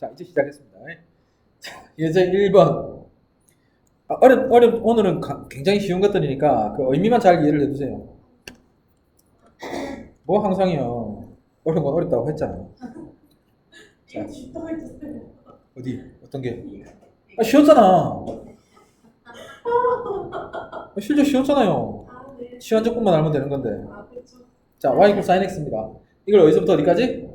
자, 이제 시작했습니다. 예제 1번. 오늘은 굉장히 쉬운 것들이니까 그 의미만 잘 이해를 해두세요. 뭐 항상이요. 어려운 건 어렵다고 했잖아요. 자, 어디? 어떤 게? 쉬웠잖아. 실제 쉬웠잖아요. 시한 조금만 알면 되는 건데. 자, y sin x입니다. 이걸 어디서부터 어디까지?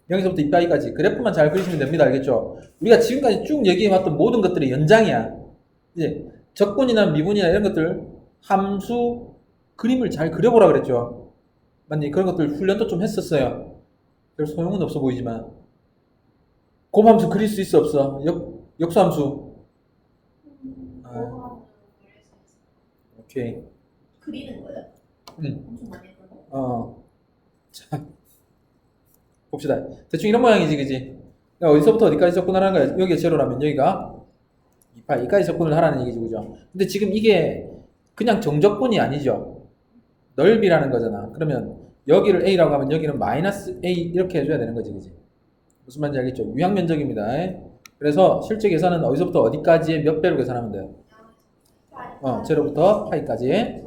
0에서부터 이까지 그래프만 잘 그리시면 됩니다. 알겠죠? 우리가 지금까지 쭉 얘기해왔던 모든 것들의 연장이야. 이제 적분이나 미분이나 이런 것들 함수 그림을 잘 그려보라 그랬죠. 맞니? 그런 것들 훈련도 좀 했었어요. 별 소용은 없어 보이지만 곱함수 그릴 수 있어 없어? 역수함수. 오케이. 그리는 거예요? 응. 엄청 많이 했던 거? 자, 봅시다. 대충 이런 모양이지, 그지? 그러니까 어디서부터 어디까지 접근하라는 거야? 여기가 제로라면 여기가 2파, 여기까지 접근을 하라는 얘기죠, 그죠? 근데 지금 이게 그냥 정적분이 아니죠. 넓이라는 거잖아. 그러면 여기를 A라고 하면 여기는 마이너스 A 이렇게 해줘야 되는 거지, 그지? 무슨 말인지 알겠죠? 유형면적입니다. 그래서 실제 계산은 어디서부터 어디까지의 몇 배로 계산하면 돼요? 제로부터 파이까지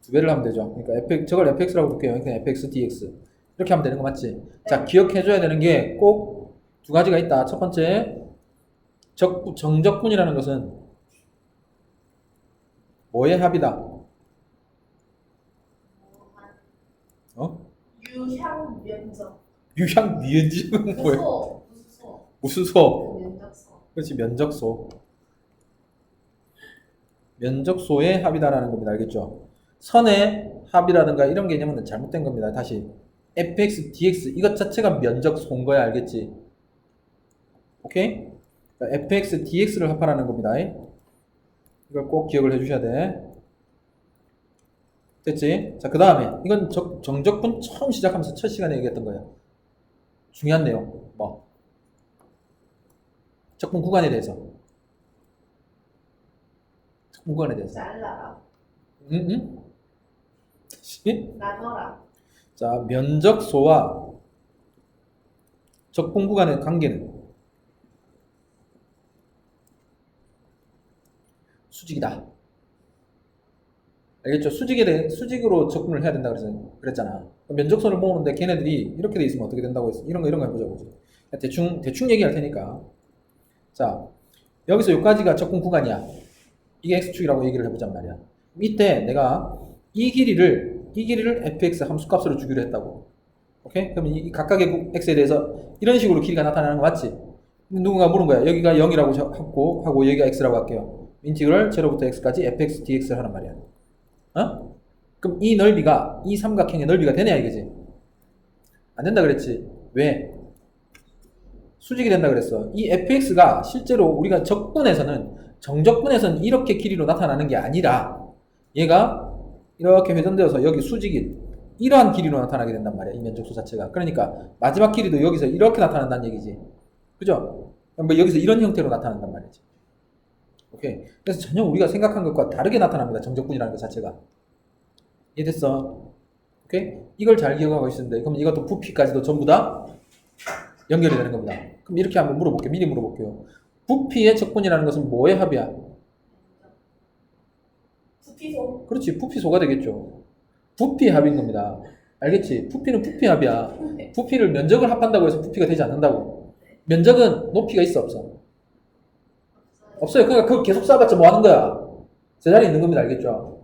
두 배를 하면 되죠. 그러니까 저걸 fx라고 볼게요. 그러니까 fx dx 이렇게 하면 되는 거 맞지? 자, 기억해줘야 되는 게 꼭 두 가지가 있다. 첫 번째, 정적분이라는 것은 뭐의 합이다? 유향면적. 유향미은지는 뭐야? 무슨 소? 면적소. 그렇지, 면적소. 면적소의 합이다라는 겁니다. 알겠죠? 선의 합이라든가 이런 개념은 잘못된 겁니다. 다시 fx, dx 이것 자체가 면적소인 거야. 알겠지? 오케이? 그러니까 fx, dx를 합하라는 겁니다. 이걸 꼭 기억을 해주셔야 돼. 됐지? 자, 그 다음에 이건 정적분 처음 시작하면서 첫 시간에 얘기했던 거예요. 중요한 내용. 뭐? 적분 구간에 대해서. 적분 구간에 대해서. 잘라라. 응? 나눠라. 자, 면적소와 적분 구간의 관계는 수직이다. 알겠죠? 수직으로 접근을 해야 된다 그랬잖아. 면적선을 모으는데 걔네들이 이렇게 돼 있으면 어떻게 된다고 했어? 이런 거 해보자고. 대충 얘기할 테니까. 자, 여기서 여기까지가 접근 구간이야. 이게 x축이라고 얘기를 해보잔 말이야. 이때 내가 이 길이를 fx 함수값으로 주기로 했다고. 오케이? 그럼 이 각각의 x에 대해서 이런 식으로 길이가 나타나는 거 맞지? 누군가 물은 거야. 여기가 0이라고 하고 여기가 x라고 할게요. 인티그럴 0부터 x까지 fx dx를 하란 말이야. 그럼 이 넓이가 이 삼각형의 넓이가 되냐 이거지? 안 된다 그랬지? 왜? 수직이 된다 그랬어. 이 fx가 실제로 우리가 정적분에서는 이렇게 길이로 나타나는 게 아니라 얘가 이렇게 회전되어서 여기 수직이 이러한 길이로 나타나게 된단 말이야. 이 면적수 자체가. 그러니까 마지막 길이도 여기서 이렇게 나타난다는 얘기지. 그죠? 뭐 여기서 이런 형태로 나타난단 말이지. 오케이. 그래서 전혀 우리가 생각한 것과 다르게 나타납니다. 정적분이라는 것 자체가. 이해됐어? 오케이? 이걸 잘 기억하고 있는데 그럼 이것도 부피까지도 전부 다 연결이 되는 겁니다. 그럼 이렇게 한번 미리 물어볼게요. 부피의 적분이라는 것은 뭐의 합이야? 부피소. 그렇지, 부피소가 되겠죠. 부피의 합인 겁니다. 알겠지? 부피는 부피 합이야. 부피를 면적을 합한다고 해서 부피가 되지 않는다고. 면적은 높이가 있어 없어? 없어요. 그러니까 그거 계속 쌓아봤자 뭐 하는 거야? 제자리에 있는 겁니다. 알겠죠?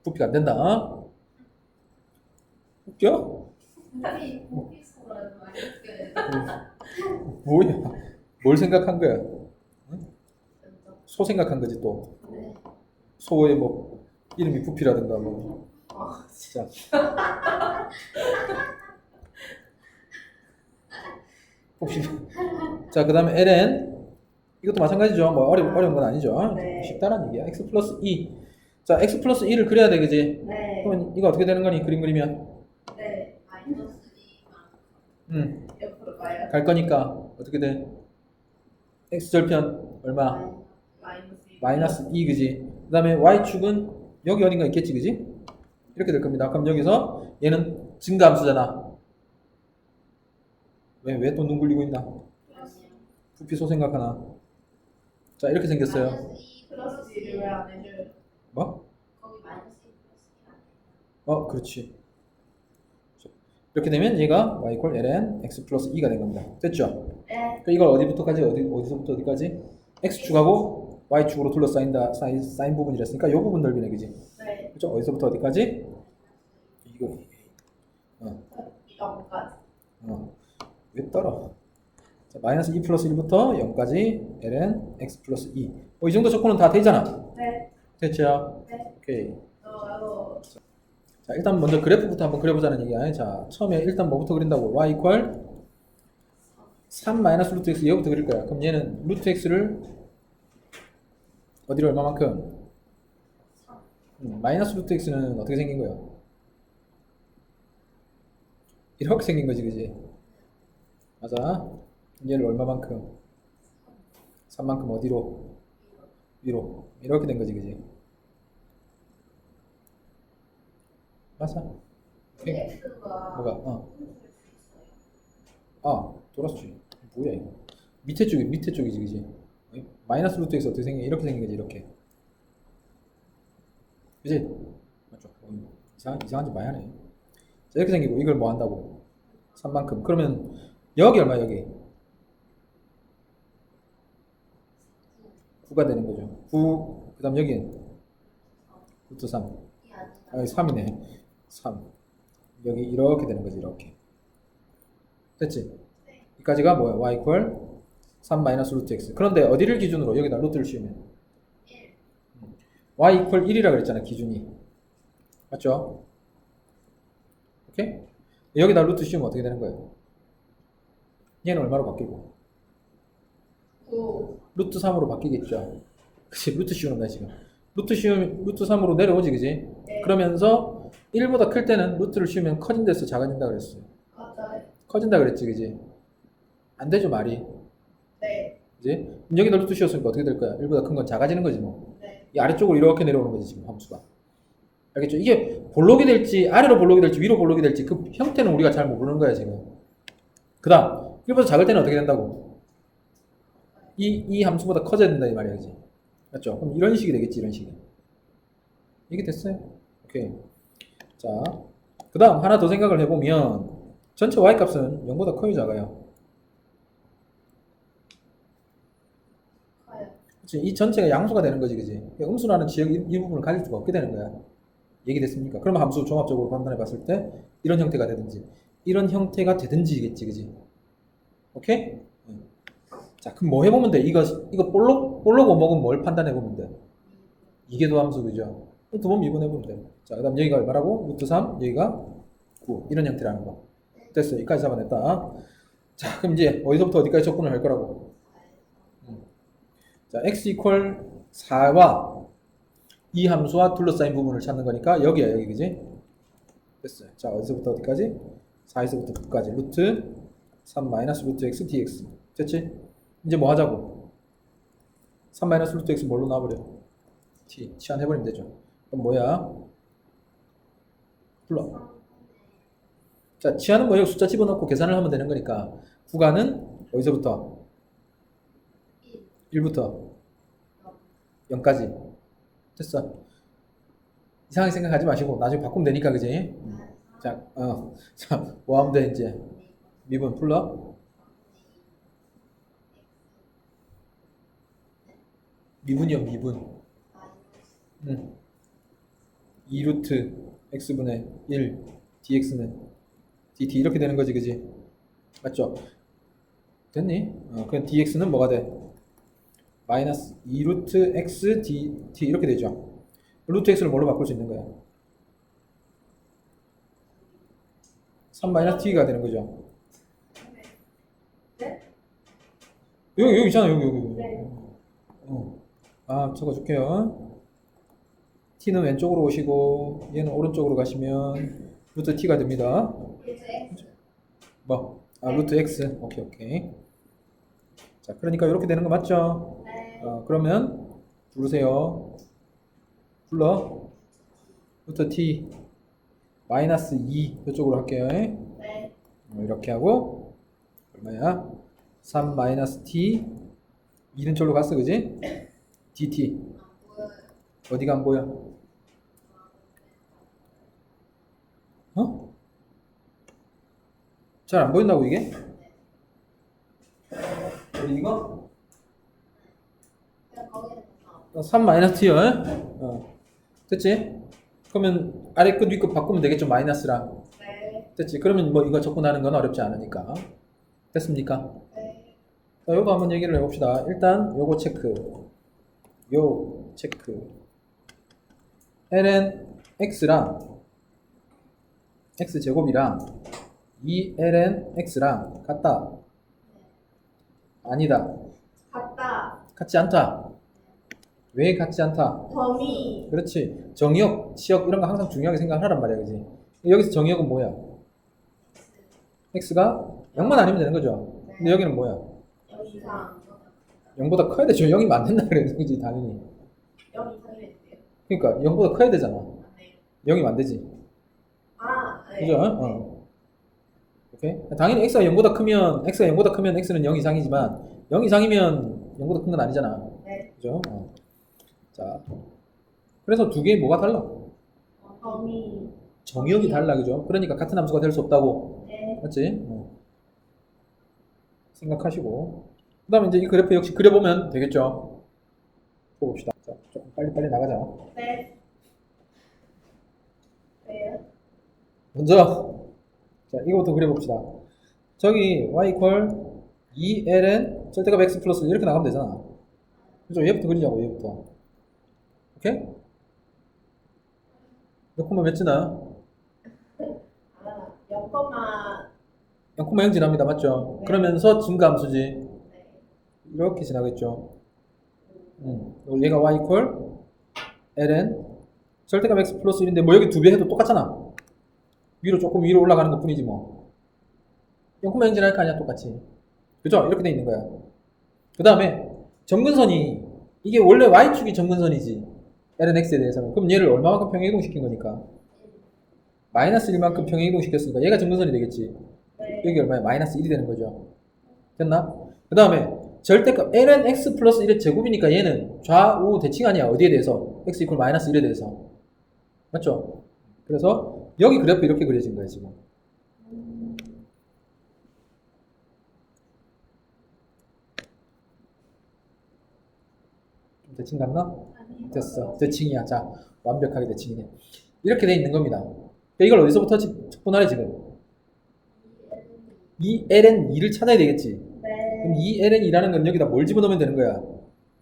부피가 안 된다. 웃겨? 부피소라는 말이 웃겨요. 뭐야? 뭘 생각한 거야? 소 생각한 거지 또. 네. 소의 뭐 이름이 부피라든가 뭐. 자. 봅시다. 자, 그 다음에 ln 이것도 마찬가지죠. 뭐 어려운 건 아니죠. 네. 쉽다란 얘기야. x 플러스 2. 자, x 플러스 2를 그려야 되겠지? 네. 그러면 이거 어떻게 되는 거니? 그림 그리면? 네. 마이너스 2만 옆으로 가요. 갈 거니까 어떻게 돼? x절편 얼마? 마이너스 2 그지? 그 다음에 y축은 여기 어딘가 있겠지 그지? 이렇게 될 겁니다. 그럼 여기서 얘는 증가함수잖아. 왜 또 눈 굴리고 있나? 부피소 생각하나? 자, 이렇게 생겼어요. 마이너스 2 플러스 C를 왜 안 해줘요? 뭐? 거기 마이너스 2 플러스 1 안 해요? 그렇지. 이렇게 되면 얘가 y equal ln x 플러스 2가 된 겁니다. 됐죠? 네. 그러니까 이걸 어디부터까지 어디서부터 어디까지? x축하고 y축으로 둘러싸인다 사인 부분이랬으니까 이 부분 넓이네, 그지? 네. 그렇죠? 어디서부터 어디까지? 이거 이거까지. 왜 떨어? 자, 마이너스 2 플러스 1부터 0까지 ln x 플러스 2. 이 정도 조건은 다 되잖아. 네. 됐죠? 네. 오케이. 이거 자, 일단 먼저 그래프부터 한번 그려보자는 얘기야. 자, 처음에 일단 뭐부터 그린다고? y equal 3 마이너스 루트 x 얘부터 그릴 거야. 그럼 얘는 루트 x를 어디로 얼마만큼? 마이너스 루트 x는 어떻게 생긴 거야? 이렇게 생긴 거지, 그지? 맞아. 얘를 얼마만큼? 3만큼 어디로? 위로. 이렇게 된 거지, 그지? 맞아. 오케이. X가 뭐가? 돌았지. 뭐야 이거? 밑에 쪽이지, 그지? 마이너스 루트 x 어떻게 생긴? 이렇게 생긴 거지, 이렇게. 그지? 맞죠? 이상한 짓 많이 하네. 자, 이렇게 생기고 이걸 뭐 한다고? 3만큼. 그러면 여기 얼마 여기? 9가 되는 거죠. 9. 그다음 여기는 루트 3. 여기 3이네. 3. 여기 이렇게 되는 거지, 이렇게. 됐지? 여기까지가 뭐야? y equal 3 마이너스 루트 x. 그런데 어디를 기준으로? 여기다 루트를 씌우면 1. y equal 1이라 그랬잖아, 기준이. 맞죠? 오케이? 여기다 루트 씌우면 어떻게 되는 거예요? 얘는 얼마로 바뀌고? 9. 루트 3으로 바뀌겠죠. 그치? 루트 씌우는 거야, 지금. 루트 3으로 내려오지, 그지? 네. 그러면서 1보다 클 때는 루트를 씌우면 커진다에서 작아진다 그랬어요. 맞아요. 커진다 그랬지, 그지? 안 되죠, 말이. 네. 그지? 그럼 여기다 루트 씌웠으니까 어떻게 될 거야? 1보다 큰 건 작아지는 거지, 뭐. 네. 이 아래쪽으로 이렇게 내려오는 거지, 지금 함수가. 알겠죠? 이게 볼록이 될지, 아래로 볼록이 될지, 위로 볼록이 될지, 그 형태는 우리가 잘 모르는 거야, 지금. 그 다음, 1보다 작을 때는 어떻게 된다고? 이 함수보다 커져야 된다, 이 말이야, 그지? 맞죠? 그럼 이런 식이 되겠지, 이런 식이. 이게 됐어요? 오케이. 자, 그 다음 하나 더 생각을 해보면, 전체 y 값은 0보다 커요, 작아요? 커요. 그치? 이 전체가 양수가 되는 거지, 그지? 음수라는 지역 이 부분을 가질 수가 없게 되는 거야. 얘기됐습니까? 그러면 함수 종합적으로 판단해 봤을 때 이런 형태가 되든지 이런 형태가 되든지겠지, 그지? 오케이? 응. 자, 그럼 뭐 해보면 돼? 이거 볼록 오목은 뭘 판단해 보면 돼? 이게 도함수, 그죠? 두 번 미분해 보면 돼. 자, 그 다음 여기가 얼마라고? 루트 3, 여기가 9. 이런 형태라는 거. 됐어요. 여기까지 잡아냈다. 자, 그럼 이제 어디서부터 어디까지 접근을 할 거라고? 자, x equal 4와 이 함수와 둘러싸인 부분을 찾는 거니까 여기야, 여기, 그지? 됐어요. 자, 어디서부터 어디까지? 4에서부터 9까지. 루트 3 마이너스 루트 x dx. 됐지? 이제 뭐 하자고? 3 마이너스 루트 x 뭘로 나와버려? t. 치환해버리면 되죠. 그럼 뭐야? 불러. 자, 치환은 뭐 여기 숫자 집어넣고 계산을 하면 되는 거니까 구간은 어디서부터? 1부터 0까지. 됐어. 이상하게 생각하지 마시고 나중에 바꾸면 되니까, 그지? 자, 자, 뭐 하면 돼, 이제? 미분 풀러? 미분이요, 미분. 2루트 x분의 1 dx는 dt 이렇게 되는 거지, 그지? 맞죠? 됐니? 그럼 dx는 뭐가 돼? 마이너스 2루트 x dt 이렇게 되죠. 루트 x를 뭘로 바꿀 수 있는 거야? 3 마이너스 t가 되는 거죠. 네? 여기 있잖아, 여기. 네. 적어줄게요. t는 왼쪽으로 오시고 얘는 오른쪽으로 가시면 루트 t가 됩니다. X. 뭐? 루트 x. 오케이. 자, 그러니까 이렇게 되는 거 맞죠? 네. 그러면 부르세요. 불러. 루트 t 마이너스 2 이쪽으로 할게요. 네. 이렇게 하고 얼마야? 3 마이너스 t 2는 절로 갔어, 그지? dt 보여요. 어디가 안 보여? 어? 잘 안 보인다고 이게? 우리 이거? 그냥 거기는 다 3 마이너스 t요? 됐지? 그러면 아래 끝 위 끝 바꾸면 되겠죠, 마이너스랑. 네. 됐지? 그러면 뭐 이거 접근하는 건 어렵지 않으니까. 됐습니까? 네. 자, 요거 한번 얘기를 해봅시다. 일단 요거 체크. 요 체크. ln x랑 x제곱이랑 2ln x랑 같다. 아니다. 같다. 같지 않다. 왜 같지 않다? 범위. 그렇지. 정의역, 치역 이런 거 항상 중요하게 생각하란 말이야, 그지? 여기서 정의역은 뭐야? x가 0만 아니면 되는 거죠. 근데 여기는 뭐야? 이상. 0보다 커야 되죠. 0이면 안 된다 그래, 그지? 당연히. 0 이상이면 돼요. 그러니까 0보다 커야 되잖아. 네. 0이면 안 되지. 아, 네. 그죠? 오케이. 당연히 x가 0보다 크면 x는 0 이상이지만 0 이상이면 0보다 큰 건 아니잖아. 네. 그죠? 자, 그래서 두 개의 뭐가 달라? 범위. 정의역이 달라, 그죠? 그러니까 같은 함수가 될 수 없다고. 네. 맞지? 생각하시고. 그 다음에 이제 이 그래프 역시 그려보면 되겠죠? 봅시다. 자, 좀 빨리빨리 나가자. 네. 왜요? 먼저, 자, 이거부터 그려봅시다. 저기 y equal 2ln 절대값 x 플러스 이렇게 나가면 되잖아. 그죠? 얘부터 그리자고, 얘부터. 오케이? 몇 콤마 몇 지나? 아, 0, 0,0 지납니다. 맞죠? 네. 그러면서 증가함수지. 네. 이렇게 지나겠죠. 얘가 y equal ln 절대값 x 플러스 1인데 뭐 여기 두 배 해도 똑같잖아. 위로 조금 위로 올라가는 것 뿐이지 뭐. 0,0 지날 거 아니야, 똑같이. 그죠? 이렇게 돼 있는 거야. 그 다음에 점근선이 이게 원래 y축이 점근선이지. ln x에 대해서는. 그럼 얘를 얼마만큼 평행 이동시킨 거니까? 마이너스 1만큼 평행 이동시켰으니까 얘가 점근선이 되겠지. 네. 여기 얼마야? 마이너스 1이 되는 거죠. 됐나? 그 다음에 절대값 ln x 플러스 1의 제곱이니까 얘는 좌우 대칭 아니야. 어디에 대해서? x 이퀄 마이너스 1에 대해서. 맞죠? 그래서 여기 그래프 이렇게 그려진 거예요, 지금. 좀 대칭 같나? 됐어. 대칭이야. 자, 완벽하게 대칭이네. 이렇게 돼 있는 겁니다. 그러니까 이걸 어디서부터 접근하래, 지금? 이 ln 2를 찾아야 되겠지. 네. 그럼 이 ln 2라는 건 여기다 뭘 집어넣으면 되는 거야?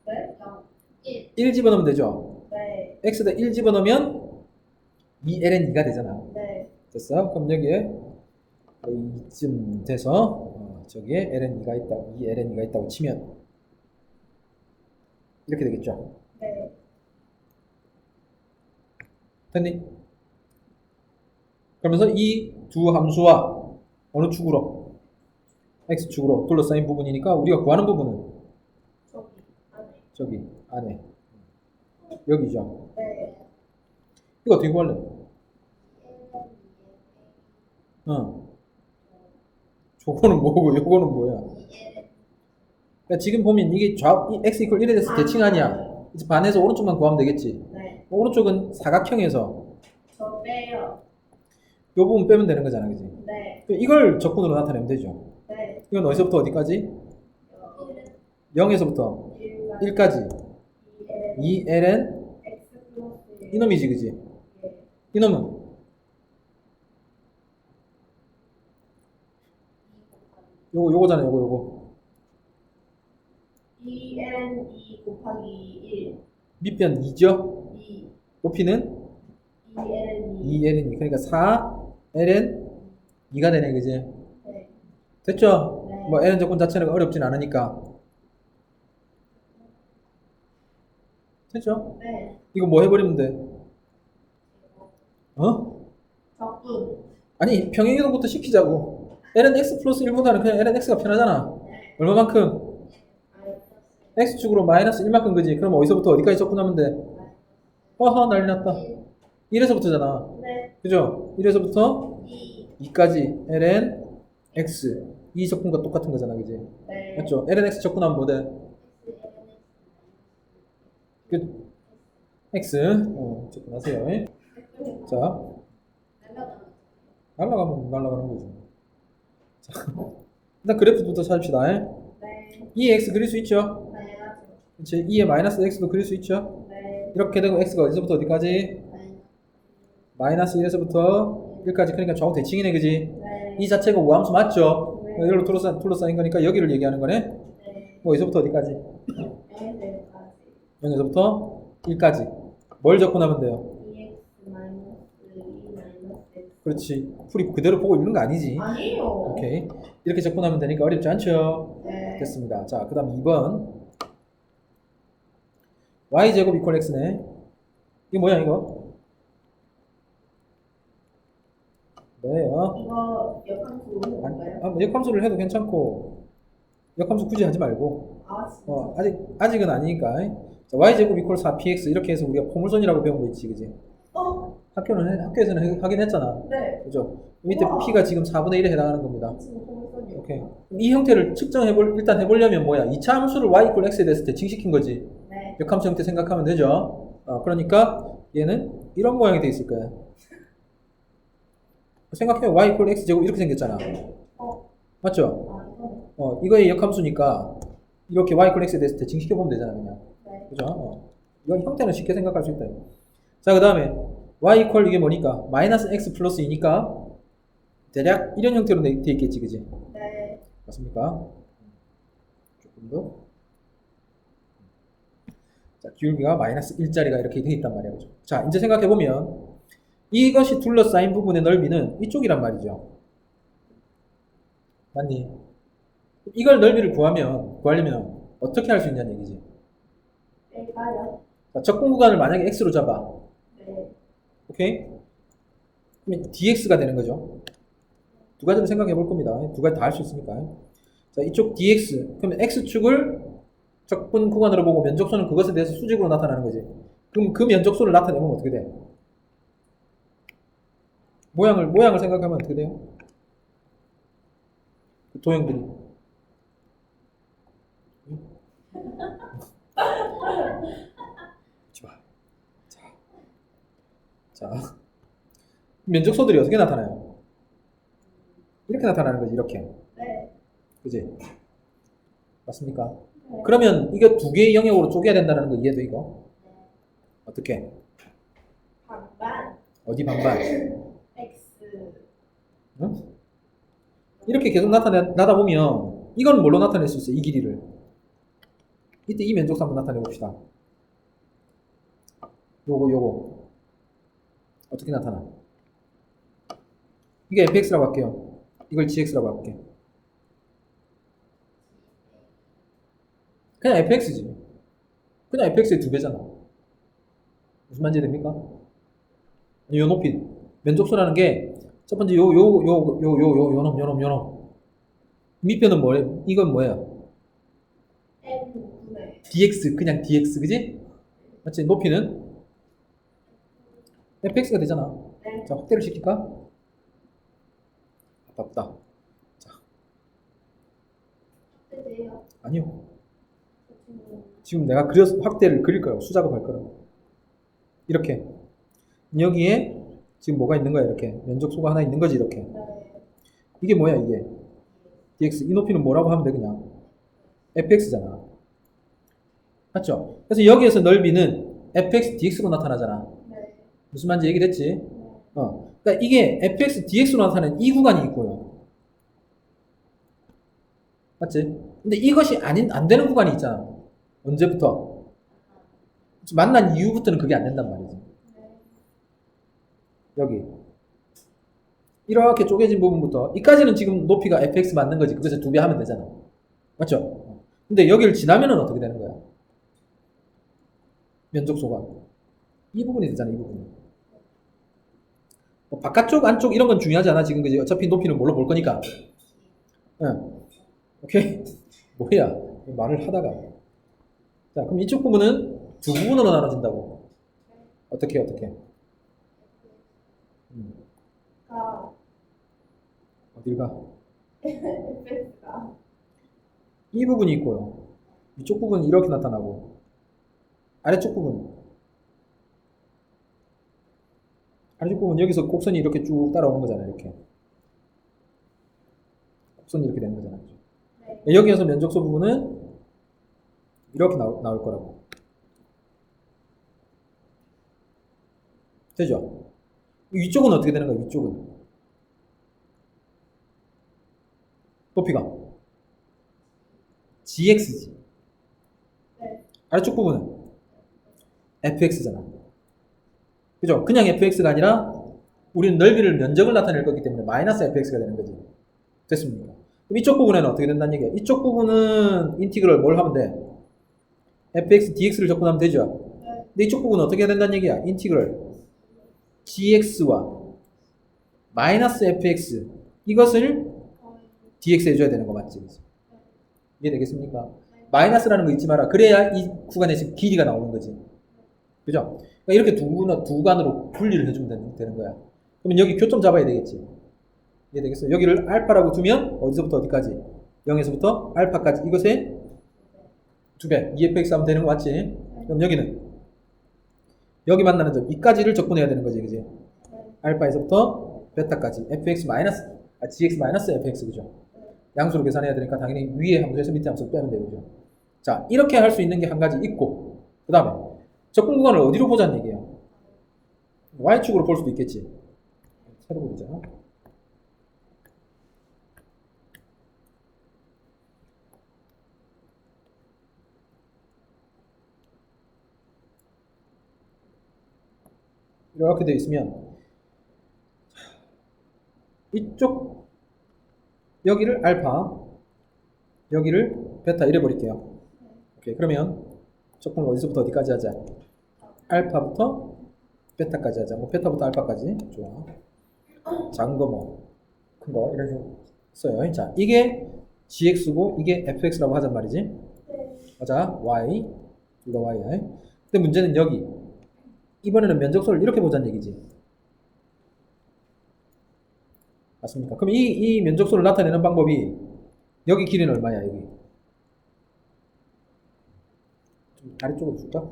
네. 0, 1. 1 집어넣으면 되죠. 네. x에다 1 집어넣으면 이 ln 2가 되잖아. 네. 됐어? 그럼 여기에 이쯤 돼서 저기에 ln 2가 있다, 이 ln 2가 있다고 치면 이렇게 되겠죠. 네. 됐니? 그러면서 이 두 함수와 어느 축으로? x축으로 둘러싸인 부분이니까 우리가 구하는 부분은 저기. 안에. 저기 안에 여기죠. 네. 이거 어떻게 구할래? 저거는 뭐고 요거는 뭐야? 그러니까 지금 보면 이게 이 x 이퀄 1에 대해서 대칭 아니야. 이제 반에서 오른쪽만 구하면 되겠지. 네. 오른쪽은 사각형에서 저 빼요. 요 부분 빼면 되는 거잖아, 그지? 네. 이걸 적분으로 나타내면 되죠. 네. 이건 어디서부터 어디까지? 0에서부터 1까지 2ln X 플러스 이놈이지, 그지? 이놈은 요거잖아, 요거 2ln 2 곱하기 1 밑변 2죠? 2 높이는 2ln 2 2ln 2 그러니까 4ln 2가 되네, 그지? 네. 됐죠? 네. 뭐 ln 적분 자체는 어렵진 않으니까. 됐죠? 네. 이거 뭐 해버리면 돼? 어? 적분 아니, 평행이동부터 시키자고. ln x 플러스 1보다는 그냥 ln x가 편하잖아. 얼마만큼? x축으로 마이너스 1만큼, 그지? 그럼 어디서부터 어디까지 접근하면 돼? 어허, 난리 났다. 1에서부터잖아. 네. 그죠? 1에서부터 2 2까지 ln x 이 적분과 똑같은 거잖아, 그지? 네. 맞죠? lnx 적분하면 뭐 돼? 그 x 적분하세요. 자, 날라가면 날라가는 거지. 자, 일단 그래프부터 찾읍시다. 네. 2의 x 그릴 수 있죠? 네. 그렇지. 2의 마이너스 x도 그릴 수 있죠? 네. 이렇게 되고 x가 어디서부터 어디까지? 마이너스 1에서부터 1까지. 그러니까 좌우 대칭이네, 그지? 네. 이 자체가 우함수 맞죠? 네. 이걸로 둘러싸인 거니까 여기를 얘기하는 거네. 네. 뭐 어디서부터 어디까지? 0에서부터 1까지. 뭘 적분하면 돼요? 그렇지. 풀이 그대로 보고 있는 거 아니지? 아니에요. 오케이. 이렇게 접근하면 되니까 어렵지 않죠? 네. 됐습니다. 자, 그 다음 2번. y제곱 이퀄 x네. 이게 뭐야, 이거? 뭐예요? 이거 역함수 뭔가요? 역함수를 해도 괜찮고, 역함수 굳이 하지 말고, 아, 진짜. 아직은 아니니까. 자, y제곱 이퀄 4px 이렇게 해서 우리가 포물선이라고 배운 거 있지, 그지? 학교에서는 하긴 했잖아. 네. 그죠? 밑에 우와. p가 지금 4분의 1에 해당하는 겁니다. 지금 포물선이요. 오케이. 이 형태를 일단 해보려면 뭐야? 2차 함수를 y 이퀄 x에 대해서 대칭시킨 거지. 네. 역함수 형태 생각하면 되죠. 그러니까 얘는 이런 모양이 돼 있을 거야. 생각해. y 이퀄 x 제곱 이렇게 생겼잖아. 맞죠? 아, 이거. 이거의 역함수니까 이렇게 y 이퀄 x에 대해서 대칭시켜 보면 되잖아, 그냥. 네. 그죠? 이건 형태는 쉽게 생각할 수 있다. 자, 그 다음에 y 이퀄 이게 뭐니까 마이너스 x 플러스 2니까 대략 이런 형태로 돼 있겠지, 그지? 네. 맞습니까? 조금 더. 자, 기울기가 마이너스 1짜리가 이렇게 돼 있단 말이야. 그죠? 자, 이제 생각해보면 이것이 둘러싸인 부분의 넓이는 이쪽이란 말이죠. 맞니? 이걸 넓이를 구하려면 어떻게 할 수 있냐는 얘기지. 뺄까요? 자, 적분 구간을 만약에 x로 잡아. 네. 오케이? 그러면 dx가 되는 거죠. 두 가지를 생각해 볼 겁니다. 두 가지 다 할 수 있으니까. 자, 이쪽 dx. 그러면 x축을 적분 구간으로 보고 면적소는 그것에 대해서 수직으로 나타나는 거지. 그럼 그 면적소를 나타내면 어떻게 돼? 모양을 생각하면 어떻게 돼요? 그 도형들이. 좋아. 자. 면적소들이 어떻게 나타나요? 이렇게 나타나는 거지, 이렇게. 네. 그지? 맞습니까? 네. 그러면 이거 두 개의 영역으로 쪼개야 된다는 거 이해돼, 이거? 어떻게? 반반. 어디 반반? X. 응? 이렇게 계속 나다 보면 이건 뭘로 나타낼 수 있어요? 이 길이를. 이때 이 면적수 한번 나타내 봅시다. 요거 어떻게 나타나? 이게 fx라고 할게요. 이걸 gx라고 할게. 그냥 fx지. 그냥 fx의 2배잖아. 무슨 말인지 됩니까? 요 높이. 면적수라는 게 첫 번째 요놈. 밑변은 뭐예요? 이건 뭐예요? N분의. dx, 그냥 dx, 그지? 맞지? 높이는 fx가 되잖아. 네. 자, 확대를 시킬까? 아깝다. 자, 어때요? 아니요. 지금 내가 그려서 확대를 그릴 거예요. 수작업할 거라고. 이렇게. 여기에 지금 뭐가 있는 거야, 이렇게. 면적소가 하나 있는 거지, 이렇게. 네. 이게 뭐야, 이게? dx. 이 높이는 뭐라고 하면 돼, 그냥? fx잖아. 맞죠? 그래서 여기에서 넓이는 fx, dx로 나타나잖아. 네. 무슨 말인지 얘기됐지? 그러니까 이게 fx, dx로 나타나는 이 구간이 있고요. 맞지? 근데 이것이 안 되는 구간이 있잖아. 언제부터? 만난 이후부터는 그게 안 된단 말이지. 여기. 이렇게 쪼개진 부분부터. 이까지는 지금 높이가 fx 맞는 거지. 그래서 2배 하면 되잖아. 맞죠? 근데 여기를 지나면은 어떻게 되는 거야? 면적소가. 이 부분이 되잖아, 이 부분이. 뭐 바깥쪽, 안쪽 이런 건 중요하지 않아, 지금. 그지? 어차피 높이는 뭘로 볼 거니까. 응. 오케이? 뭐야? 말을 하다가. 자, 그럼 이쪽 부분은 두 부분으로 나눠진다고. 어떻게? 가. 어딜 가? fx가 이 부분이 있고요. 이쪽 부분은 이렇게 나타나고 아래쪽 부분 여기서 곡선이 이렇게 쭉 따라오는 거잖아요. 이렇게 곡선이 이렇게 되는 거잖아요. 네. 여기에서 면적소 부분은 이렇게 나올 거라고. 되죠? 위쪽은 어떻게 되는 거예요? 위쪽은 높이가 gx지. 네. 아래쪽 부분은 fx잖아. 그죠? 그냥 fx가 아니라 우리는 넓이를 면적을 나타낼 거기 때문에 마이너스 fx가 되는 거지. 됐습니까? 그럼 이쪽 부분에는 어떻게 된다는 얘기야? 이쪽 부분은 인티그럴 뭘 하면 돼? fx dx를 적분하면 되죠? 네. 근데 이쪽 부분은 어떻게 해야 된다는 얘기야? 인티그럴 gx와 마이너스 fx 이것을 dx 해줘야 되는 거 맞지? 이해되겠습니까? 마이너스라는 거 잊지 마라. 그래야 이 구간에서 길이가 나오는 거지. 그죠? 그러니까 이렇게 두 구간으로 분리를 해주면 되는 거야. 그러면 여기 교점 잡아야 되겠지. 이해되겠어요? 여기를 알파라고 두면 어디서부터 어디까지? 0에서부터 알파까지 이것의 2배 2fx 하면 되는 거 맞지? 그럼 여기는 여기 만나는 점 이까지를 적분해야 되는 거지, 그지? 알파에서부터 베타까지 fx 마이너스 gx 마이너스 fx 그죠? 양수로 계산해야 되니까 당연히 위에 함수에서 밑에 함수를 빼면 되죠. 그죠? 자, 이렇게 할 수 있는 게 한 가지 있고 그 다음에 적분 구간을 어디로 보자는 얘기야? y축으로 볼 수도 있겠지. 새로 보자. 이렇게 되어 있으면 이쪽 여기를 알파 여기를 베타 이래 버릴게요. 오케이. 그러면 적분을 어디서부터 어디까지 하자? 알파부터 베타까지 하자. 뭐 베타부터 알파까지. 좋아. 작은 거 뭐 큰 거 이런 식으로 써요. 자, 이게 gx고 이게 fx라고 하잔 말이지. 맞아. y 둘 다 y야. 근데 문제는 여기 이번에는 면적소를 이렇게 보자는 얘기지. 맞습니까? 그럼 이 면적소를 나타내는 방법이 여기 길이는 얼마야? 여기 좀 아래쪽으로 줄까?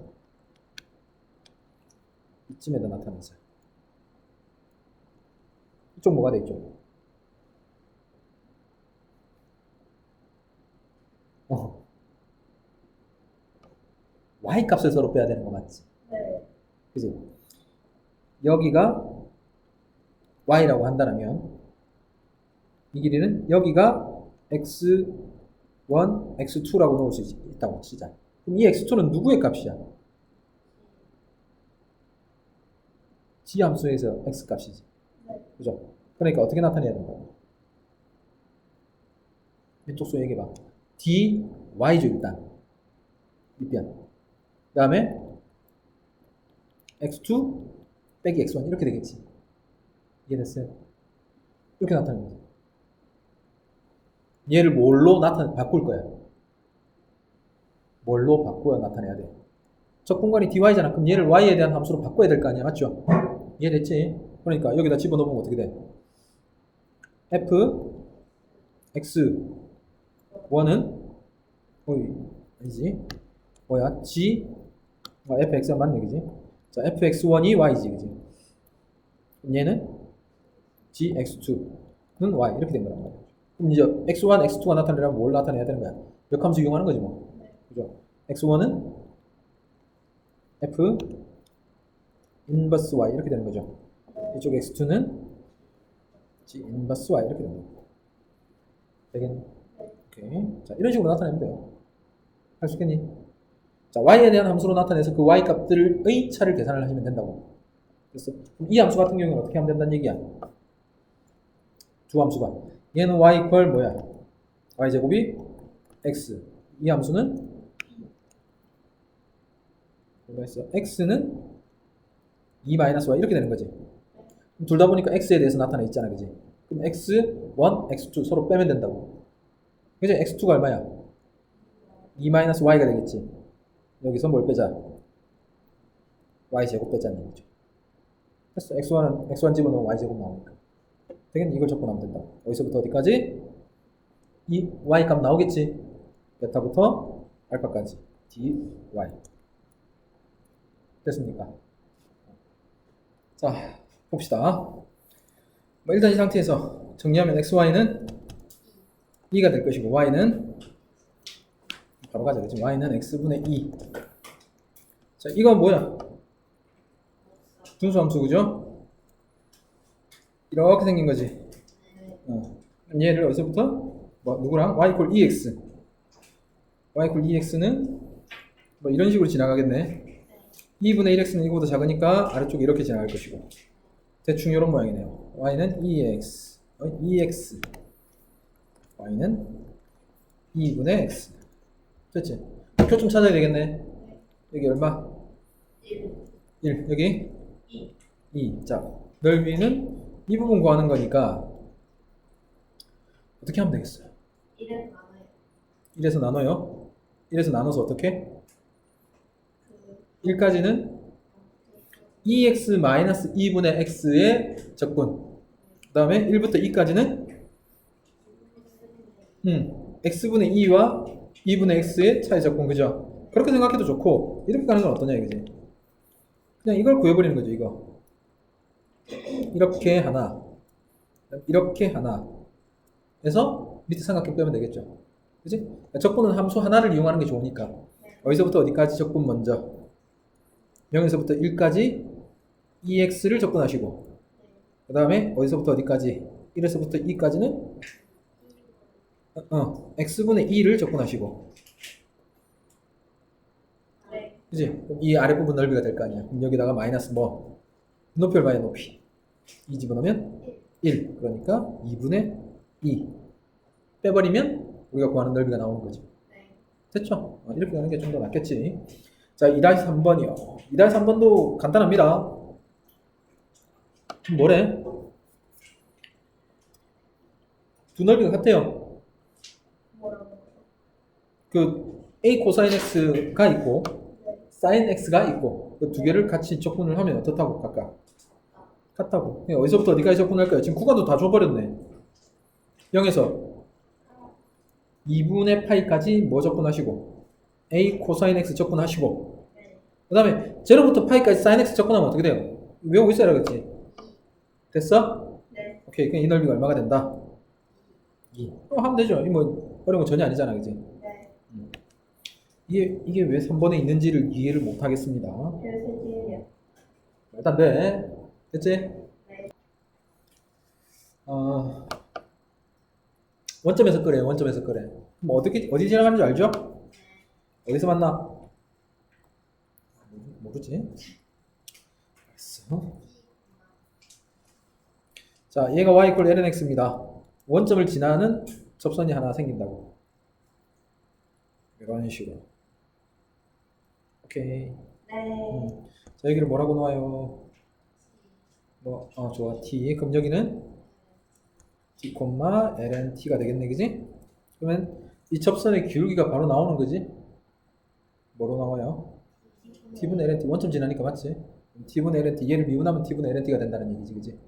이쯤에다 나타내자. 이쪽 뭐가 돼? 이쪽 y 값을 서로 빼야 되는 거 맞지? 네. 그지? 여기가 y라고 한다면 이 길이는 여기가 x1, x2라고 놓을 수 있다고 치자. 그럼 이 x2는 누구의 값이야? g 함수에서 x 값이지. 그죠? 그러니까 어떻게 나타내야 된다? 왼쪽 수 얘기해봐. dy죠 일단. 밑변. 그 다음에 x2 빼기 x1 이렇게 되겠지. 이해됐어요? 이렇게 나타내는 거죠. 얘를 뭘로 바꿀 거야? 뭘로 바꾸어 나타내야 돼? 적분관이 dy잖아. 그럼 얘를 y에 대한 함수로 바꿔야 될 거 아니야. 맞죠? 이해됐지? 그러니까 여기다 집어넣으면 어떻게 돼? f x1은 아니지. 뭐야? g fx가 맞네, 그지? 자, fx1이 y지, 그지? 그럼 얘는 gx2는 y 이렇게 된 거란 말이야. 그럼 이제 x1, x2가 나타내려면 뭘 나타내야 되는 거야? 역함수 이용하는 거지 뭐. 그죠? x1은 f 인버스 y 이렇게 되는 거죠. 이쪽 x2는 g 인버스 y 이렇게 되는 거죠. 되겠니? 오케이. 자, 이런 식으로 나타내면 돼요. 할 수 있겠니? 자, y에 대한 함수로 나타내서 그 y 값들의 차를 계산을 하시면 된다고. 그래서 이 함수 같은 경우는 어떻게 하면 된다는 얘기야? 두 함수가 얘는 y 이퀄 뭐야? y제곱이 x. 이 함수는 뭐가 있어? x는 2-y 이렇게 되는 거지. 둘 다 보니까 x에 대해서 나타나 있잖아, 그지? 그럼 x1, x2 서로 빼면 된다고. 그죠? x2가 얼마야? 2-y가 되겠지. 여기서 뭘 빼자? y제곱 빼자는 얘기죠. 됐어. x1 집어넣으면 y제곱 나오니까. 되겠니? 이걸 적분하면 된다. 어디서부터 어디까지? 이 y 값 나오겠지? 베타부터 알파까지 dy 됐습니까? 자, 봅시다. 뭐 일단 이 상태에서 정리하면 xy는 2가 될 것이고 y는 바로 가자. 그치? y는 x분의 2. 자, 이건 뭐야? 분수함수 그죠? 이렇게 생긴 거지. 그럼 얘를 어디서부터? 뭐 누구랑? y equal 2x. y equal 2x는 뭐 이런 식으로 지나가겠네. 2분의 1x는 이거보다 작으니까 아래쪽에 이렇게 지나갈 것이고. 대충 이런 모양이네요. y는 2x, 2x. y는 2분의 x. 됐지? 표좀 찾아야 되겠네. 여기 얼마? 1. 여기? 2. 자, 넓이는 이 부분 구하는 거니까 어떻게 하면 되겠어요? 1에서 나눠요. 1에서 나눠서 어떻게? 1까지는 2x-2분의 x의 적분. 그 다음에 1부터 2까지는 x분의 2와 2분의 x의 차이 적분. 그죠? 그렇게 생각해도 좋고 이렇게 가는 건 어떠냐 이거지? 그냥 이걸 구해버리는 거죠. 이거 이렇게 하나, 이렇게 하나 해서 밑에 삼각형 빼면 되겠죠. 그치? 적분은 함수 하나를 이용하는 게 좋으니까 어디서부터 어디까지 적분 먼저 0에서부터 1까지 2x를 적분하시고 그 다음에 어디서부터 어디까지 1에서부터 2까지는 x분의 2를 적분하시고 그치? 그럼 이 아랫부분 넓이가 될 거 아니야. 그럼 여기다가 마이너스 뭐 높이 얼마야 높이 2 집어넣으면 1 그러니까 2분의 2 빼버리면 우리가 구하는 넓이가 나오는 거지. 됐죠? 이렇게 가는 게 좀 더 낫겠지. 자, 2-3번이요. 2-3번도 간단합니다. 뭐래? 두 넓이가 같아요. 그 a 코사인 x가 있고 사인 x가 있고 그 두 개를 같이 적분을 하면 어떻다고 각각? 같다고. 어디서부터 어디까지 적분할까요? 지금 구간도 다 줘버렸네. 0에서 2분의 파이까지 뭐 적분하시고 a 코사인 x 적분하시고 그 다음에 0부터 파이까지 사인 x 적분하면 어떻게 돼요? 외우고 있어야 그랬지? 됐어? 네. 오케이. 그럼 이 넓이가 얼마가 된다? 2. 하면 되죠. 이 뭐 어려운 거 전혀 아니잖아. 그지? 네. 이게 왜 3번에 있는지를 이해를 못 하겠습니다. 일단 돼. 됐지? 네. 원점에서 끄래. 원점에서 끄래. 뭐 어디 지나가는 줄 알죠? 어디서 만나? 모르지? 알았어. 자, 얘가 y equal ln x입니다. 원점을 지나는 접선이 하나 생긴다고. 이런 식으로. 오케이. 네. 자, 여기를 뭐라고 놓아요? 좋아. t. 그럼 여기는 t, ln t가 되겠네. 그지? 그러면 이 접선의 기울기가 바로 나오는 거지? 뭐로 나와요? t분의 ln t. 원점 지나니까 맞지? t분의 ln t. 얘를 미분하면 t분의 ln t가 된다는 얘기지. 그지?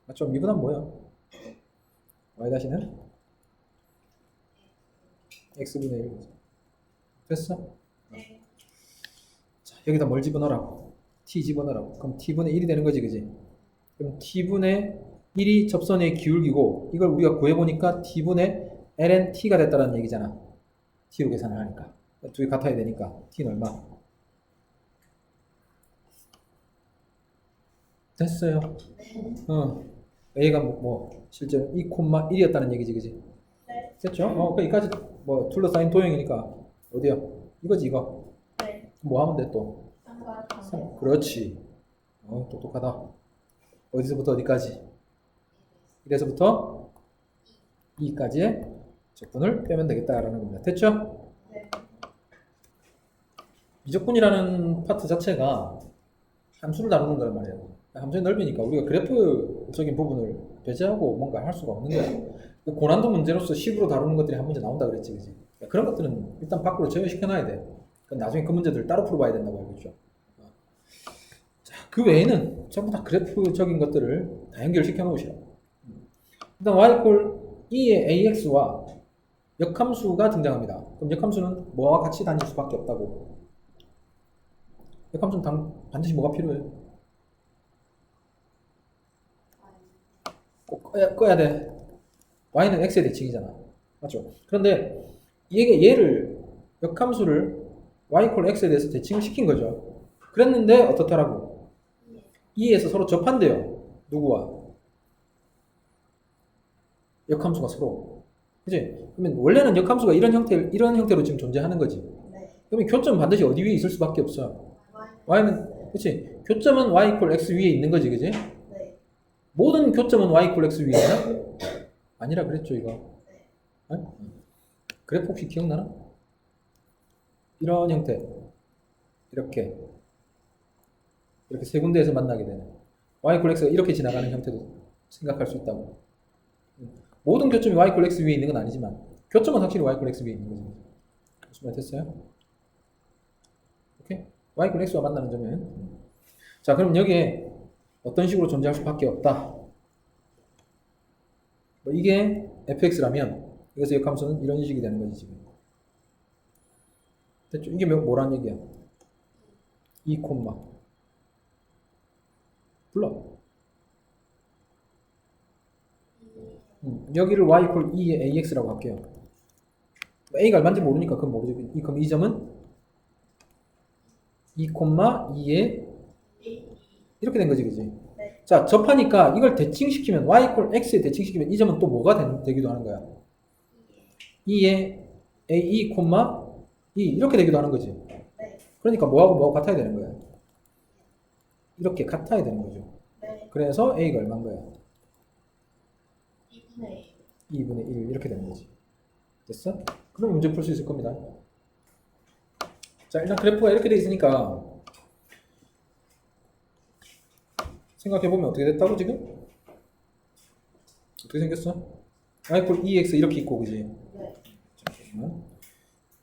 맞죠? 미분하면 뭐야? y 다시는 x분의 1. 됐어? 네. 자, 여기다 뭘 집어넣으라고? t 집어넣으라고. 그럼 t분의 1이 되는 거지. 그지? 그럼 t분의 1이 접선의 기울기고 이걸 우리가 구해보니까 t분의 ln t가 됐다는 얘기잖아. t로 계산을 하니까. 두 개 같아야 되니까 t는 얼마? 됐어요. A가 실제로 2,1이었다는 얘기지. 그지? 네. 됐죠? 여기까지 뭐 둘러싸인 도형이니까 어디야? 이거지 이거. 네. 뭐 하면 돼 또? 쌍과 그렇지. 똑똑하다. 어디서부터 어디까지? 1에서부터 2까지의 적분을 빼면 되겠다라는 겁니다. 됐죠? 네. 미적분이라는 파트 자체가 함수를 다루는 거란 말이에요. 함수의 넓이니까 우리가 그래프적인 부분을 배제하고 뭔가 할 수가 없는 거야. 고난도 문제로서 식으로 다루는 것들이 한 문제 나온다 그랬지, 그지? 그런 것들은 일단 밖으로 제외시켜놔야 돼. 나중에 그 문제들을 따로 풀어봐야 된다고 알겠죠? 자, 그 외에는 전부 다 그래프적인 것들을 다 연결시켜 놓으시라고. 일단 y equal 2의 ax와 역함수가 등장합니다. 그럼 역함수는 뭐와 같이 다닐 수밖에 없다고. 역함수는 반드시 뭐가 필요해요? 꼭 꺼야 돼. y는 x의 대칭이잖아. 맞죠? 그런데 얘를 역함수를 y 콜 x에 대해서 대칭을 시킨 거죠. 그랬는데 어떻더라고? 2에서 서로 접한대요. 누구와? 역함수가 서로. 그치? 그러면 원래는 역함수가 이런 형태로 지금 존재하는 거지. 네. 그러면 교점은 반드시 어디 위에 있을 수밖에 없어. y는, 그치? 교점은 y 콜 x 위에 있는 거지, 그치? 네. 모든 교점은 y 콜 x 위에 있나? 아니라 그랬죠, 이거. 네? 그래프 혹시 기억나나? 이런 형태. 이렇게 세 군데에서 만나게 되는 y 콜 x가 이렇게 지나가는 형태도 생각할 수 있다고. 모든 교점이 y 콜 x 위에 있는 건 아니지만 교점은 확실히 y 콜 x 위에 있는 거죠. 무슨 말 됐어요? 오케이? y 콜 x와 만나는 점은 자, 그럼 여기에 어떤 식으로 존재할 수밖에 없다. 뭐 이게 fx라면 이것의 역함수는 이런 식이 되는 거지 지금. 됐죠? 이게 뭐란 얘기야? 2 콤마 불러. 여기를 y 콜 2의 ax라고 할게요. a가 얼마인지 모르니까 그건 모르죠. 그럼 이 점은 2 콤마 2의 이렇게 된 거지, 그지? 네. 자, 접하니까 이걸 대칭시키면 y 콜 x에 대칭시키면 이 점은 또 뭐가 되기도 하는 거야? 2의 a 콤마 2 이렇게 되기도 하는 거지. 네. 그러니까 뭐하고 같아야 되는 거야? 이렇게 같아야 되는 거죠. 네. 그래서 a가 얼마인 거야? 2분의 2분의 1 이렇게 되는 거지. 됐어? 그럼 문제 풀 수 있을 겁니다. 자, 일단 그래프가 이렇게 돼 있으니까 생각해보면 어떻게 됐다고 지금? 어떻게 생겼어? y 콜 2x 이렇게 있고, 그지? 네. 잠깐만.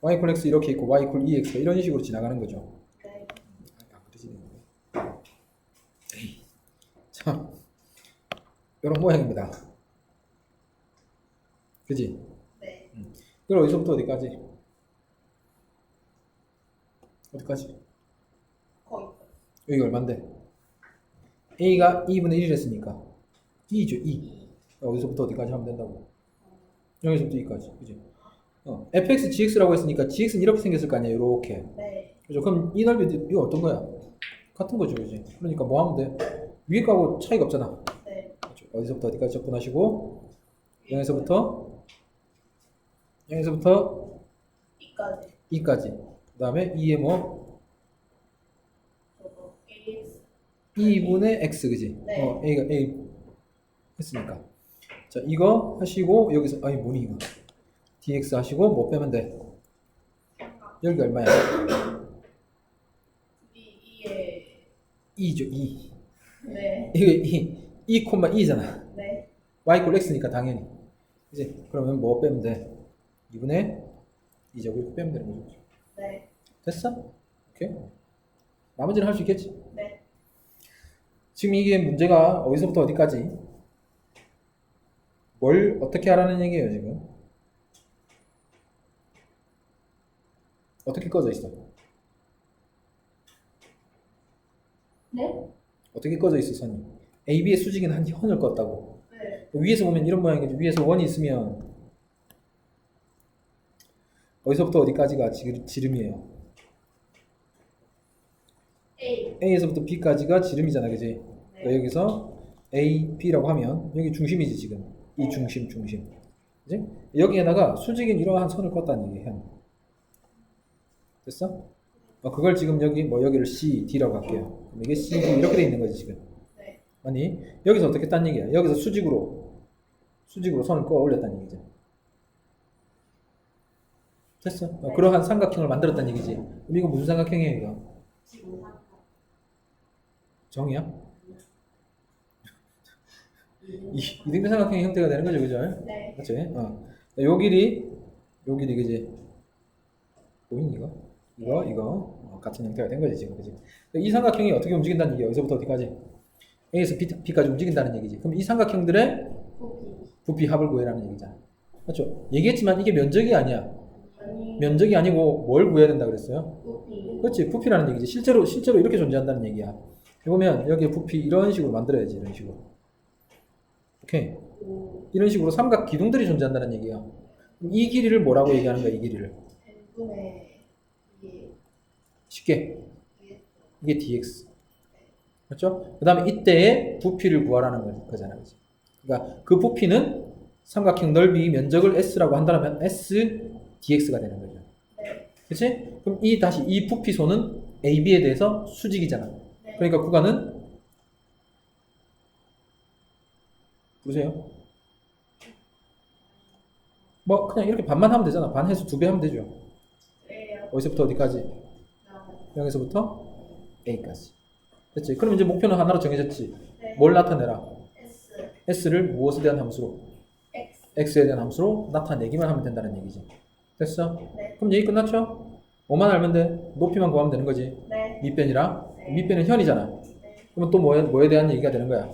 y 콜 x 이렇게 있고 y 콜 2x가 이런 식으로 지나가는 거죠. 네. 그러지. 자, 이런 모양입니다. 그지? 네. 이걸 어디서부터 어디까지? 어디까지? 거의 여기가 얼만데? a가 2분의 1이랬으니까 2죠, 2. 어디서부터 어디까지 하면 된다고? 여기서부터 2까지, 그지? fx, gx라고 했으니까 gx는 이렇게 생겼을 거 아니에요, 이렇게. 네. 그죠? 그럼 이 넓이 이거 어떤 거야? 같은 거죠, 그지? 그러니까 뭐 하면 돼? 위에 거하고 차이가 없잖아. 네. 그죠? 어디서부터 어디까지 접근하시고 0에서부터 2까지. 2까지. 그 다음에 2에 뭐? 저거 AX. 2분의 x, 그지? 네. a가 a 했으니까. 자, 이거 하시고 여기서 아니 뭐니 이거? dx 하시고 뭐 빼면 돼? 여기가 얼마야? 2에 2죠, 2. 네. 이게 2, 2잖아. 네. y 콜 x니까 당연히. 그지? 그러면 뭐 빼면 돼? 2분의 2제곱 이렇게 빼면 되는 거죠. 네. 됐어? 오케이. 나머지는 할 수 있겠지? 네. 지금 이게 문제가 어디서부터 어디까지? 뭘 어떻게 하라는 얘기예요, 지금? 어떻게 꺼져 있어? 네? 어떻게 꺼져 있어, 선이? AB의 수직은 한 선을 껐다고. 네. 위에서 보면 이런 모양이죠. 위에서 원이 있으면 어디서부터 어디까지가 지름이에요? A. A에서부터 B까지가 지름이잖아, 그지? 네. 그러니까 여기서 A, B라고 하면 여기 중심이지, 지금. 이 네. 중심. 그지? 여기에다가 수직인 이러한 선을 껐다는 얘기예요. 됐어? 그걸 지금 여기를 C, D라고 할게요. 그럼 이게 C, D 이렇게 돼 있는 거지, 지금. 네. 아니, 여기서 어떻게 딴 얘기야? 여기서 수직으로 선을 꺼 올렸다는 얘기죠. 됐어? 네. 그러한 삼각형을 만들었다는 얘기지. 그럼 이거 무슨 삼각형이에요, 이거? 지금 정이야? 이등변 삼각형의 형태가 되는 거죠, 그죠? 네. 맞지? 요 길이, 그지? 보이니, 이거? 같은 형태가 된 거지, 지금, 그지? 이 삼각형이 어떻게 움직인다는 얘기야? 여기서부터 어디까지? A에서 B까지 움직인다는 얘기지. 그럼 이 삼각형들의 부피. 부피 합을 구해라는 얘기잖아. 맞죠? 얘기했지만 이게 면적이 아니야. 아니. 면적이 아니고 뭘 구해야 된다 그랬어요? 부피. 그렇지, 부피라는 얘기지. 실제로 이렇게 존재한다는 얘기야. 보면 여기에 부피 이런 식으로 만들어야지, 이런 식으로. 오케이. 이런 식으로 삼각 기둥들이 존재한다는 얘기야. 그럼 이 길이를 뭐라고 얘기하는 거야, 이 길이를? n분의 2. 쉽게. 이게 dx. 그렇죠? 그 다음에 이때의 부피를 구하라는 거잖아. 그치? 그러니까 그 부피는 삼각형 넓이 면적을 s라고 한다면 s dx가 되는 거죠. 네. 그치? 그럼 다시 이 부피소는 AB에 대해서 수직이잖아. 네. 그러니까 구간은 보세요. 뭐 그냥 이렇게 반만 하면 되잖아. 반 해서 2배 하면 되죠. 왜요? 어디서부터 어디까지? 0에서부터 A까지. 됐지? 그럼 이제 목표는 하나로 정해졌지. 네. 뭘 나타내라? S. S를 무엇에 대한 함수로? X. X에 대한 함수로 나타내기만 하면 된다는 얘기지. 됐어? 네. 그럼 얘기 끝났죠? 뭐만 알면 돼? 높이만 구하면 되는 거지. 네. 밑변이랑 네. 밑변은 현이잖아. 네. 그러면 또 뭐에 대한 얘기가 되는 거야?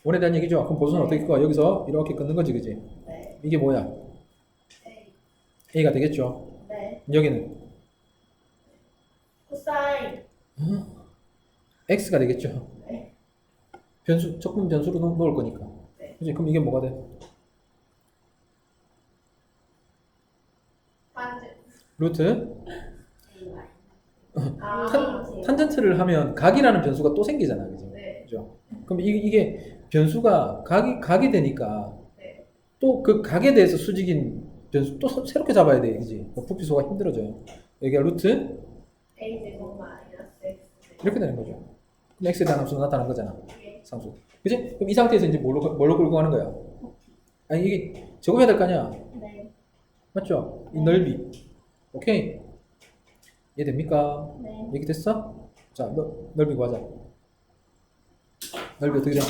원에 대한 얘기죠. 그럼 보수는 어떻게 꺼? 여기서 이렇게 끊는 거지, 그지? 네. 이게 뭐야? A. A가 되겠죠. 네. 여기는 코사인. X가 되겠죠. 네. 적분 변수로 놓을 거니까. 네. 그지? 그럼 이게 뭐가 돼? 탄젠. 루트. 아. 탄젠트를 하면 각이라는 변수가 또 생기잖아, 그지? 네. 그죠? 그럼 이게 변수가 각이 되니까 네. 또 그 각에 대해서 수직인 변수 또 새롭게 잡아야 돼, 그지? 부피소가 힘들어져요. 여기가 루트 A 제곱 마이너스 X. 이렇게 되는 거죠. 그럼 X에 대한 함수가 나타난 거잖아. 예. 상수. 그지? 그럼 이 상태에서 이제 뭘로 끌고 가는 거야? 아니, 이게 제곱해야 될 거 아니야? 네. 맞죠? 이 넓이. 오케이? 이해됩니까? 네. 얘기 됐어? 자, 넓이 구하자. 넓이 어떻게 돼?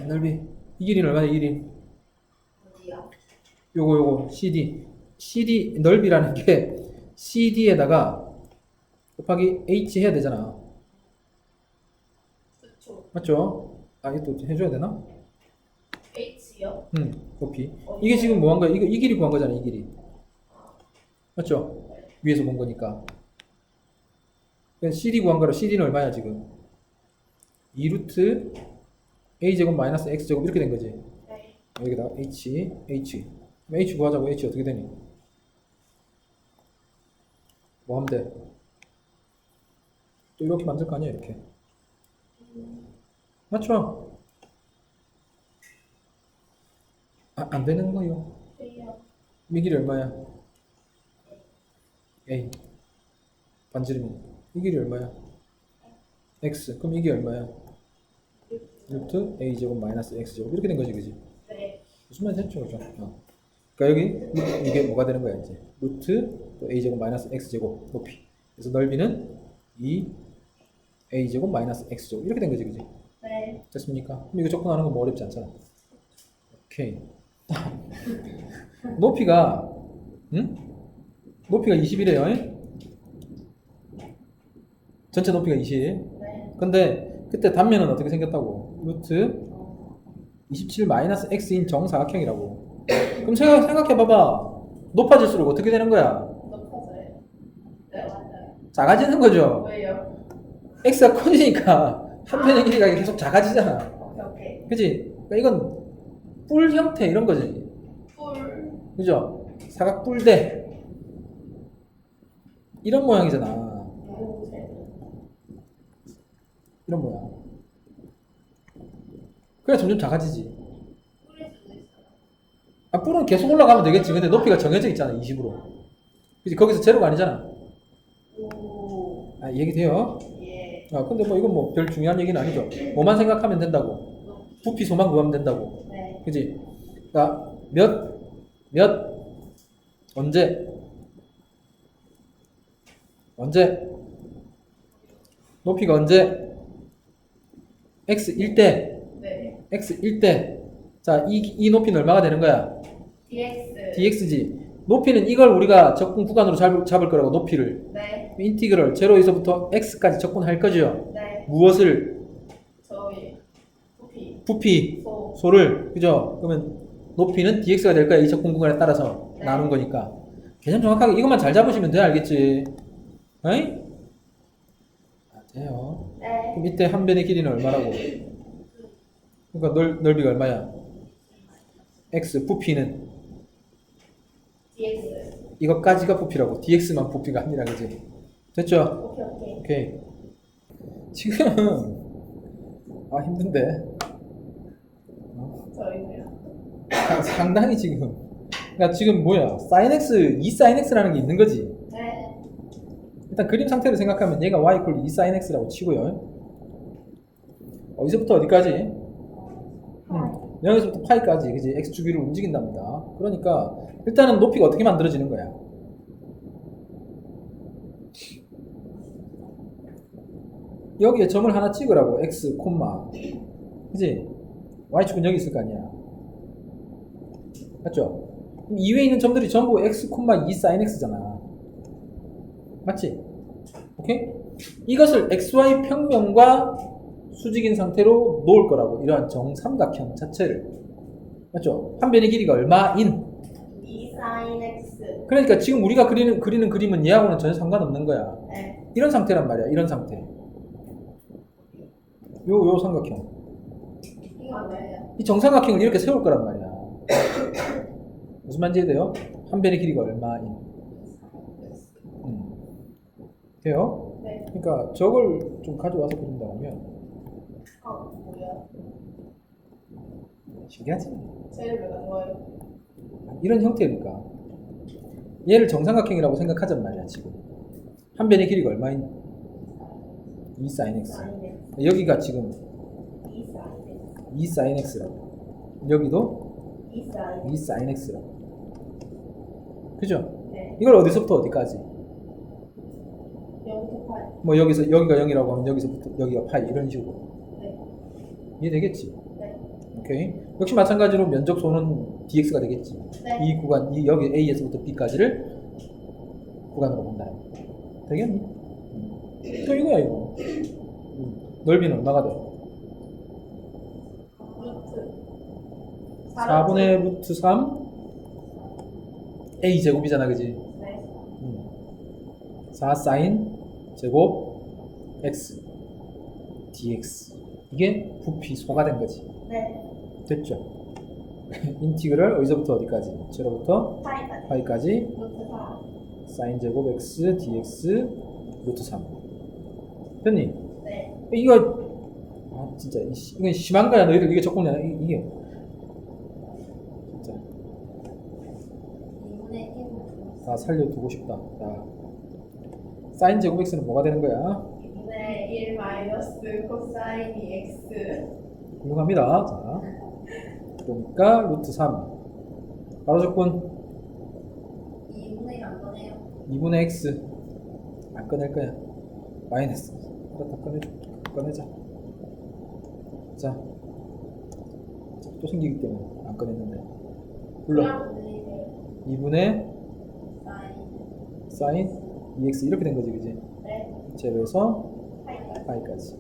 넓이. 이 길이는 얼마야, 이 길이? 어디요? 요거, CD 넓이라는 게 CD에다가 곱하기 H 해야 되잖아. 그쵸. 맞죠? 아, 이거 또 해줘야 되나? H요? 높이. 이게 지금 뭐 한 거야? 이 길이 구한 거잖아, 이 길이. 맞죠? 위에서 본 거니까. 그러니까 CD 구한 거라 CD는 얼마야, 지금? 2루트 A제곱 마이너스 X제곱 이렇게 된 거지. 네. 여기다 H. 그럼 H 구하자고. H 어떻게 되니? 뭐 하면 돼? 또 이렇게 만들 거 아니야, 이렇게. 맞죠? 안 되는 거요. A요. 이 길이 얼마야? A. 반지름이. 이 길이 얼마야? X. 그럼 이게 얼마야? 루트 A제곱 마이너스 X제곱 이렇게 된 거지, 그지? 네. 무슨 말인지 했죠, 그죠? 그러니까 여기 이게 뭐가 되는 거야, 이제? 루트 또 A제곱 마이너스 X제곱 높이. 그래서 넓이는 2 A제곱 마이너스 X제곱 이렇게 된 거지, 그지? 네. 됐습니까? 그럼 이거 접근하는 건 뭐 어렵지 않잖아. 오케이. 높이가 높이가 20이래요. 전체 높이가 20. 네. 근데 그때 단면은 어떻게 생겼다고? 루트 27 마이너스 x인 정사각형이라고. 그럼 생각해봐봐. 높아질수록 어떻게 되는 거야? 높아져요. 네, 맞아요. 작아지는 거죠. 왜요? x가 커지니까 한 편의 길이가 계속 작아지잖아. 오케이. 그치? 그러니까 이건 뿔 형태 이런 거지. 뿔. 그죠? 사각 뿔대 이런 모양이잖아. 이런 모양. 그래 점점 작아지지. 뿔일 수도 있어요. 아, 뿔은 계속 올라가면 되겠지. 근데 높이가 정해져 있잖아, 20으로. 그치? 거기서 제로가 아니잖아. 오. 아, 얘기돼요. 예. 근데 뭐 이건 뭐 별 중요한 얘기는 아니죠. 뭐만 생각하면 된다고. 부피소만 구하면 된다고. 네. 그지? 그러니까 언제 높이가 언제 x 1대 네. x 1대 자, 이 높이는 얼마가 되는 거야? dx. dx지. 높이는 이걸 우리가 접근 구간으로 잡을 거라고, 높이를. 네. 인티그럴 0에서부터 x까지 접근할 거죠. 네. 무엇을? 저희 부피. 부피 소. 소를. 그죠? 그러면 높이는 dx가 될 거야. 이적 공간에 따라서 네. 나눈 거니까. 개념 정확하게 이것만 잘 잡으시면 돼. 알겠지? 어이? 아, 돼요. 네. 그럼 밑에 한 변의 길이는 얼마라고? 그러니까 넓이가 얼마야? x, 부피는 dx. 이것까지가 부피라고. dx만 부피가 아니라, 그지? 됐죠? 오케이, 오케이. 오케이. 지금 아 힘든데. 저희도요. 상당히 지금. 그러니까 지금 뭐야? sin x, 2 sin x라는 게 있는 거지. 네. 일단 그림 상태로 생각하면 얘가 y equal 2 sin x라고 치고요. 어디서부터 어디까지? 여기서부터 파이까지, 그지? x 주기를 움직인답니다. 그러니까 일단은 높이가 어떻게 만들어지는 거야? 여기에 점을 하나 찍으라고. x, 그지? y축은 여기 있을 거 아니야. 맞죠? 그럼 이외에 있는 점들이 전부 x, 2 sin x잖아. 맞지? 오케이? 이것을 xy 평면과 수직인 상태로 놓을 거라고. 이러한 정삼각형 자체를. 맞죠? 한 변의 길이가 얼마인? 2 sin x. 그러니까 지금 우리가 그리는 그림은 얘하고는 전혀 상관없는 거야. 네. 이런 상태란 말이야. 이런 상태. 요 삼각형. 이거 뭐예요? 이 정삼각형을 이렇게 세울 거란 말이야. 무슨 말인지 이해돼요? 한 변의 길이가 얼마인? 돼요? 네. 그러니까 저걸 좀 가져와서 그린다면 뭐야? 신기하지? 제일 왜가 좋아요? 이런 형태니까 얘를 정삼각형이라고 생각하잔 말이야. 지금 한 변의 길이가 얼마인? 2 sin x. sin x. 여기가 지금 2 sin x. 2 sin x라고. 여기도 2 sin 2 sin x라고. 그죠? 네. 이걸 어디서부터 어디까지? 0부터 8. 뭐 여기서 여기가 0이라고 하면 여기서부터 여기가 파이 이런 식으로. 네. 이해되겠지? 네. 오케이. 역시 마찬가지로 면적소는 dx가 되겠지. 네. 이 구간, 여기 A에서부터 B까지를 구간으로 본다. 되겠니? 또 이거야, 이거. 넓이는 얼마가 돼? 루트 4분의 루트 3 A 제곱이잖아, 그지? 네. 4 사인 제곱 x dx. 이게 부피 소가 된 거지. 네. 됐죠? 인티그럴 어디서부터 어디까지? 0부터 파이까지. 파이까지 루트 4. 사인 제곱 x dx 루트 3. 됐니? 네. 이거 아 진짜 이건 심한 거야. 너희들 이게 조건이야. 이게 진짜 2분의 1. 다 살려두고 싶다. 자, 사인 제곱 x는 뭐가 되는 거야? 2분의 1 마이너스 코사인이 x. 훌륭합니다. 자, 그러니까 루트 3 바로 조건 2분의 1 안 꺼내요. 2분의 x 안 꺼낼 거야. 마이너스. 그렇다 꺼내자. 자, 또 생기기 때문에 안 꺼냈는데. 불러. 그냥 보내세요. 2분의 사인. 사인 2x 이렇게 된 거지, 그지? 네. 제로에서 파이까지. 파이까지.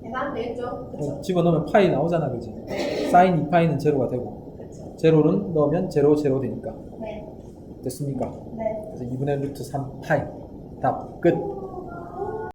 계산 되죠? 그쵸? 집어넣으면 파이 나오잖아, 그지? 사인 2파이는 제로가 되고, 그쵸? 제로는 넣으면 제로 되니까. 네. 됐습니까? 네. 그래서 2분의 루트 3파이. 답 끝.